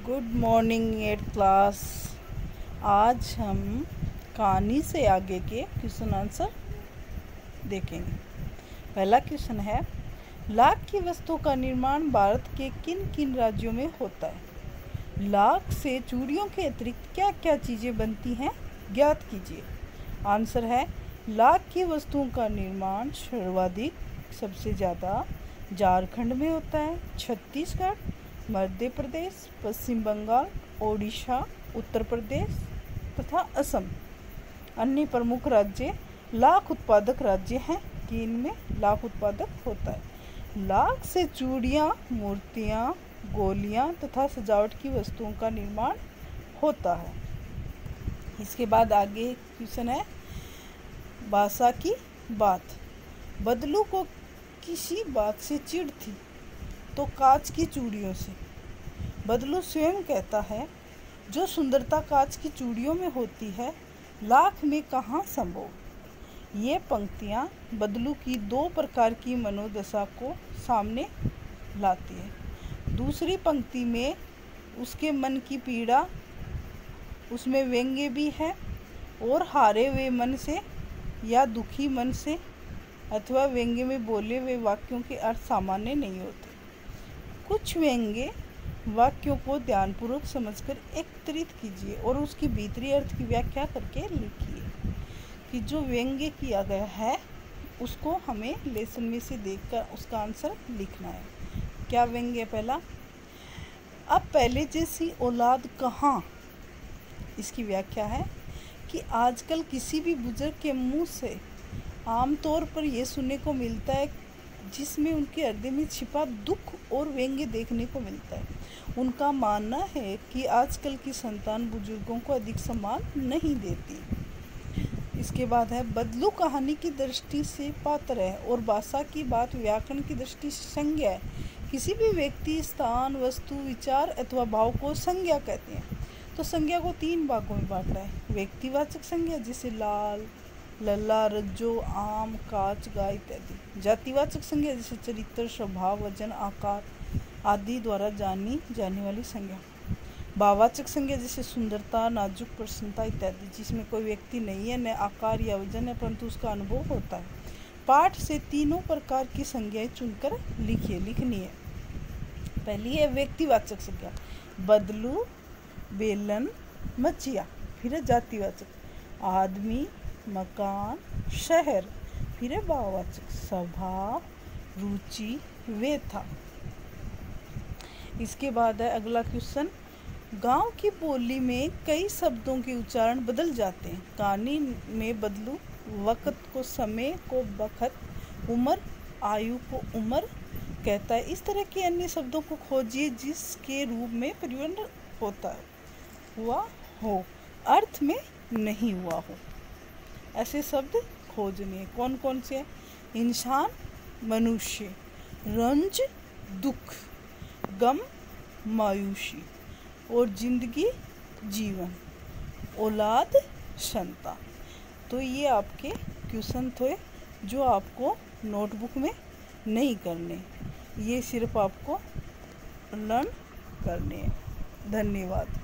Good morning eight class. आज हम कहानी से आगे के क्वेश्चन आंसर देखेंगे। पहला क्वेश्चन है, लाख की वस्तुओं का निर्माण भारत के किन किन राज्यों में होता है? लाख से चूड़ियों के अतिरिक्त क्या क्या चीज़ें बनती हैं, ज्ञात कीजिए। आंसर है, लाख की वस्तुओं का निर्माण सर्वाधिक सबसे ज़्यादा झारखंड में होता है, छत्तीसगढ़, मध्य प्रदेश, पश्चिम बंगाल, ओडिशा, उत्तर प्रदेश तथा असम। अन्य प्रमुख राज्य लाख उत्पादक राज्य हैं कि इनमें लाख उत्पादक होता है। लाख से चूड़ियाँ, मूर्तियाँ, गोलियाँ तथा सजावट की वस्तुओं का निर्माण होता है। इसके बाद आगे क्वेश्चन है, भाषा की बात। बदलू को किसी बात से चिढ़ थी तो कांच की चूड़ियों से। बदलू स्वयं कहता है, जो सुंदरता कांच की चूड़ियों में होती है, लाख में कहाँ संभव। ये पंक्तियाँ बदलू की दो प्रकार की मनोदशा को सामने लाती है। दूसरी पंक्ति में उसके मन की पीड़ा, उसमें व्यंग्य भी है और हारे हुए मन से या दुखी मन से अथवा व्यंग्य में बोले हुए वाक्यों के अर्थ सामान्य नहीं होते। कुछ व्यंग्य वाक्यों को ध्यानपूर्वक समझकर एकत्रित कीजिए और उसकी भीतरी अर्थ की व्याख्या करके लिखिए। कि जो व्यंग्य किया गया है उसको हमें लेसन में से देखकर उसका आंसर लिखना है। क्या व्यंग्य है? पहला, अब पहले जैसी औलाद कहाँ। इसकी व्याख्या है कि आजकल किसी भी बुजुर्ग के मुंह से आमतौर पर यह सुनने को मिलता है जिसमें उनके हृदय में छिपा दुख और व्यंग्य देखने को मिलता है। उनका मानना है कि आजकल की संतान बुजुर्गों को अधिक सम्मान नहीं देती। इसके बाद है, बदलू कहानी की दृष्टि से पात्र है और भाषा की बात व्याकरण की दृष्टि से संज्ञा है। किसी भी व्यक्ति, स्थान, वस्तु, विचार अथवा भाव को संज्ञा कहते हैं। तो संज्ञा को तीन भागों में बांटा है। व्यक्तिवाचक संज्ञा जैसे लाल, लल्ला, रज्जो, आम, कांच, गाय इत्यादि। जातिवाचक संज्ञा जैसे चरित्र, स्वभाव, वजन, आकार आदि द्वारा जानी जाने वाली संज्ञा। भाववाचक संज्ञा जैसे सुंदरता, नाजुक, प्रसन्नता इत्यादि, जिसमें कोई व्यक्ति नहीं है, न आकार या वजन है, परंतु उसका अनुभव होता है। पाठ से तीनों प्रकार की संज्ञाएं चुनकर लिखनी है। पहली है व्यक्तिवाचक संज्ञा, बदलू, बेलन, मचिया। फिर है जातिवाचक, आदमी, मकान, शहर। फिर है भाववाचक, स्वभाव, रुचि, व्यथा। इसके बाद है अगला क्वेश्चन, गांव की बोली में कई शब्दों के उच्चारण बदल जाते हैं। कहानी में बदलू वक़्त को समय को बखत, उम्र आयु को उम्र कहता है। इस तरह के अन्य शब्दों को खोजिए जिसके रूप में परिवर्तन होता हुआ हो, अर्थ में नहीं हुआ हो। ऐसे शब्द खोजने हैं। कौन कौन से हैं? इंसान, मनुष्य, रंज, दुख, गम, मायूसी और जिंदगी, जीवन, औलाद, संतान। तो ये आपके क्वेश्चन थे जो आपको नोटबुक में नहीं करने, ये सिर्फ आपको लर्न करने हैं। धन्यवाद।